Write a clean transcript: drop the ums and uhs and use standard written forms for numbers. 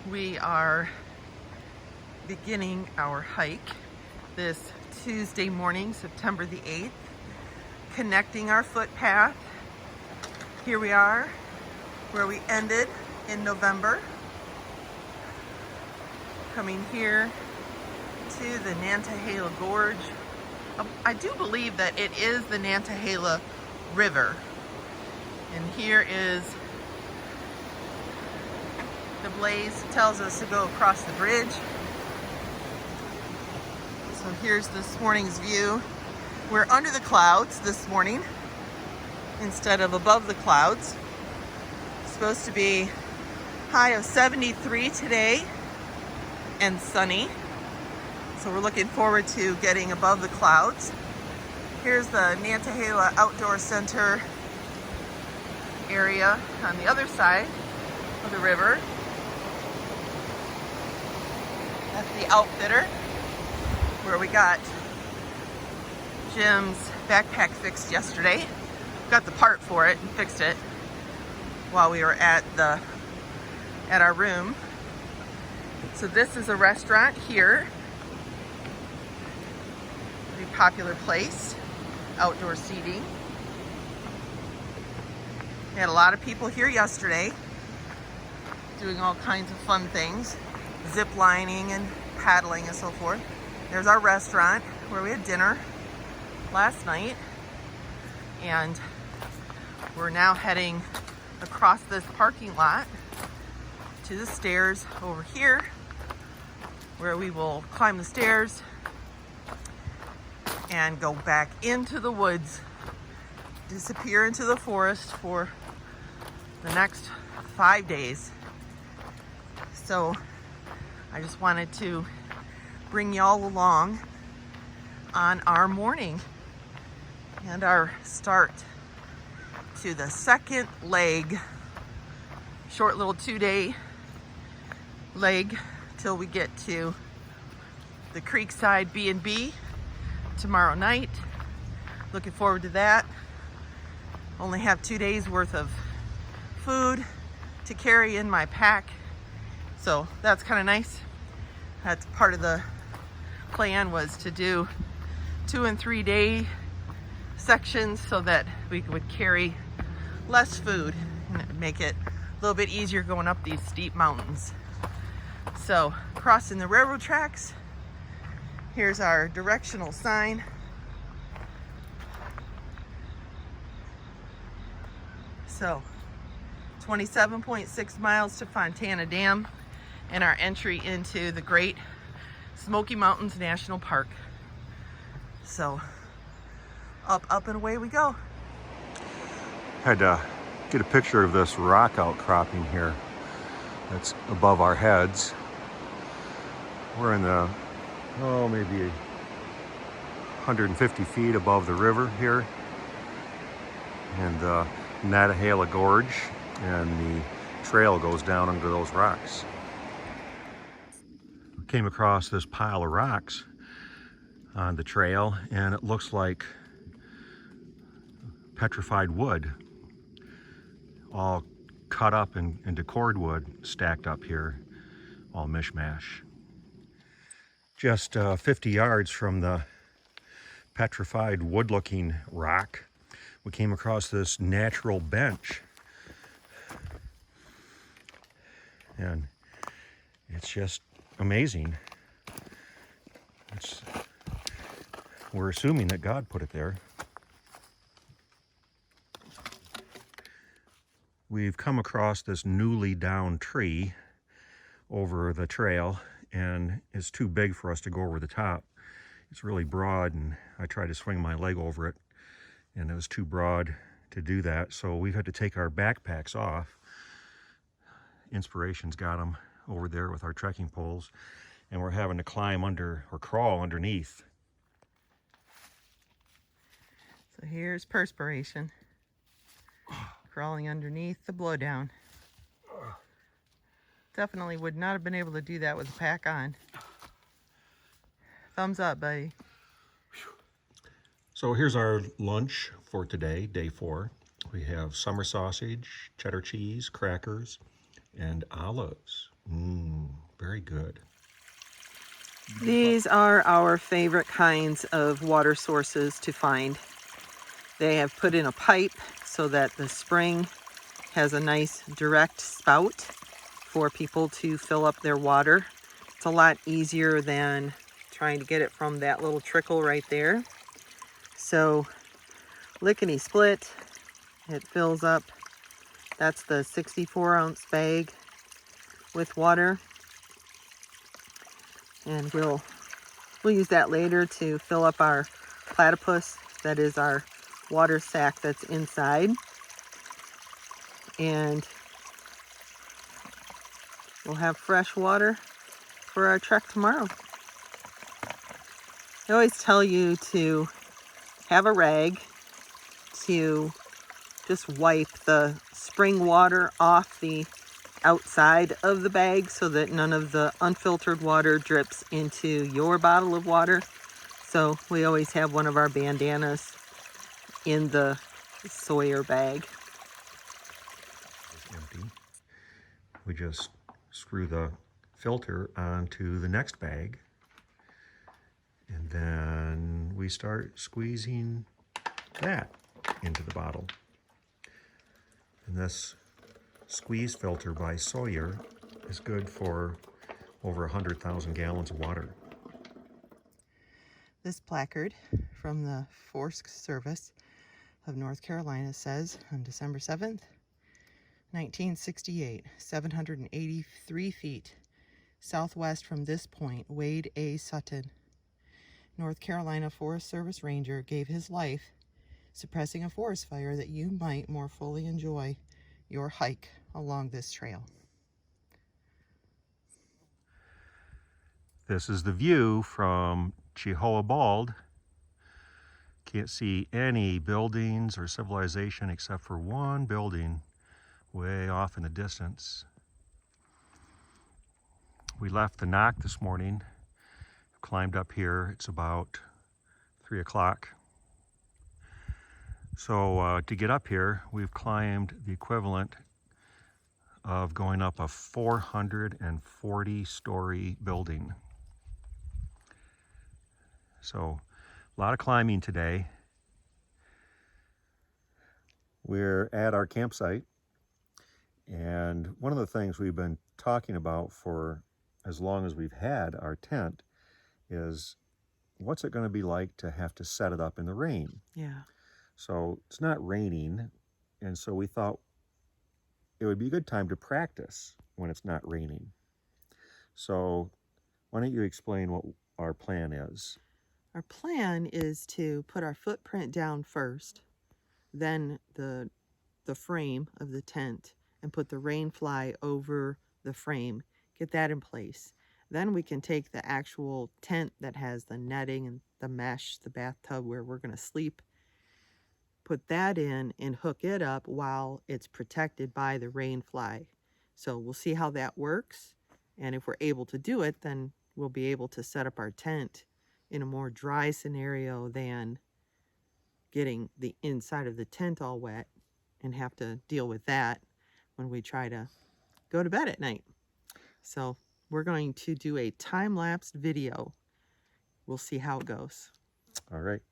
We are beginning our hike this Tuesday morning, September the 8th, connecting our footpath. Here we are, where we ended in November, coming here to the Nantahala Gorge. I do believe that it is the Nantahala River. And here is the blaze, tells us to go across the bridge. So here's this morning's view. We're under the clouds this morning instead of above the clouds. It's supposed to be high of 73 today and sunny. So we're looking forward to getting above the clouds. Here's the Nantahala Outdoor Center area on the other side of the river. That's the Outfitter, where we got Jim's backpack fixed yesterday. Got the part for it and fixed it while we were at our room. So this is a restaurant here. Pretty popular place. Outdoor seating. We had a lot of people here yesterday doing all kinds of fun things. Zip lining and paddling and so forth. There's our restaurant where we had dinner last night. And we're now heading across this parking lot to the stairs over here, where we will climb the stairs and go back into the woods, disappear into the forest for the next 5 days. So I just wanted to bring y'all along on our morning and our start to the second leg, short little 2-day leg till we get to the Creekside B&B tomorrow night. Looking forward to that. Only have 2 days worth of food to carry in my pack, so that's kind of nice. That's part of the plan, was to do 2 and 3 day sections so that we would carry less food and make it a little bit easier going up these steep mountains. So crossing the railroad tracks. Here's our directional sign. So 27.6 miles to Fontana Dam and our entry into the Great Smoky Mountains National Park. So up and away we go. Had to get a picture of this rock outcropping here that's above our heads. We're in the, maybe 150 feet above the river here, and the Nantahala Gorge, and the trail goes down under those rocks. We came across this pile of rocks on the trail, and it looks like petrified wood, all cut up into cordwood, stacked up here, all mishmash. Just 50 yards from the petrified wood-looking rock, we came across this natural bench, and it's just amazing. We're assuming that God put it there. We've come across this newly downed tree over the trail, and it's too big for us to go over the top. It's really broad, and I tried to swing my leg over it, and it was too broad to do that. So we've had to take our backpacks off. Inspiration's got them over there with our trekking poles, and we're having to climb under, or crawl underneath. So here's perspiration crawling underneath the blowdown. Definitely would not have been able to do that with a pack on. Thumbs up, buddy. So here's our lunch for today, day 4. We have summer sausage, cheddar cheese, crackers, and olives. Very good. These are our favorite kinds of water sources to find. They have put in a pipe so that the spring has a nice direct spout for people to fill up their water. It's a lot easier than trying to get it from that little trickle right there. So lickety split, it fills up. That's the 64-ounce bag with water. And we'll use that later to fill up our platypus. That is our water sack that's inside. And we'll have fresh water for our trek tomorrow. I always tell you to have a rag to just wipe the spring water off the outside of the bag so that none of the unfiltered water drips into your bottle of water. So we always have one of our bandanas in the Sawyer bag. It's empty. We just screw the filter onto the next bag, and then we start squeezing that into the bottle. And this squeeze filter by Sawyer is good for over 100,000 gallons of water. This placard from the Forest Service of North Carolina says, on December 7th, 1968, 783 feet southwest from this point, Wade A. Sutton, North Carolina Forest Service Ranger, gave his life suppressing a forest fire that you might more fully enjoy your hike along this trail. This is the view from Chihuahua Bald. Can't see any buildings or civilization except for one building way off in the distance. We left the Knock this morning, climbed up here. It's about 3 o'clock. So to get up here, we've climbed the equivalent of going up a 440-story building. So a lot of climbing today. We're at our campsite, and one of the things we've been talking about for as long as we've had our tent is what's it going to be like to have to set it up in the rain. Yeah. So it's not raining, and so we thought it would be a good time to practice when it's not raining. So why don't you explain what our plan is? Our plan is to put our footprint down first, then the frame of the tent, and put the rain fly over the frame, get that in place. Then we can take the actual tent that has the netting and the mesh, the bathtub where we're going to sleep, put that in and hook it up while it's protected by the rain fly. So we'll see how that works, and if we're able to do it, then we'll be able to set up our tent in a more dry scenario than getting the inside of the tent all wet and have to deal with that when we try to go to bed at night. So we're going to do a time-lapsed video. We'll see how it goes. All right.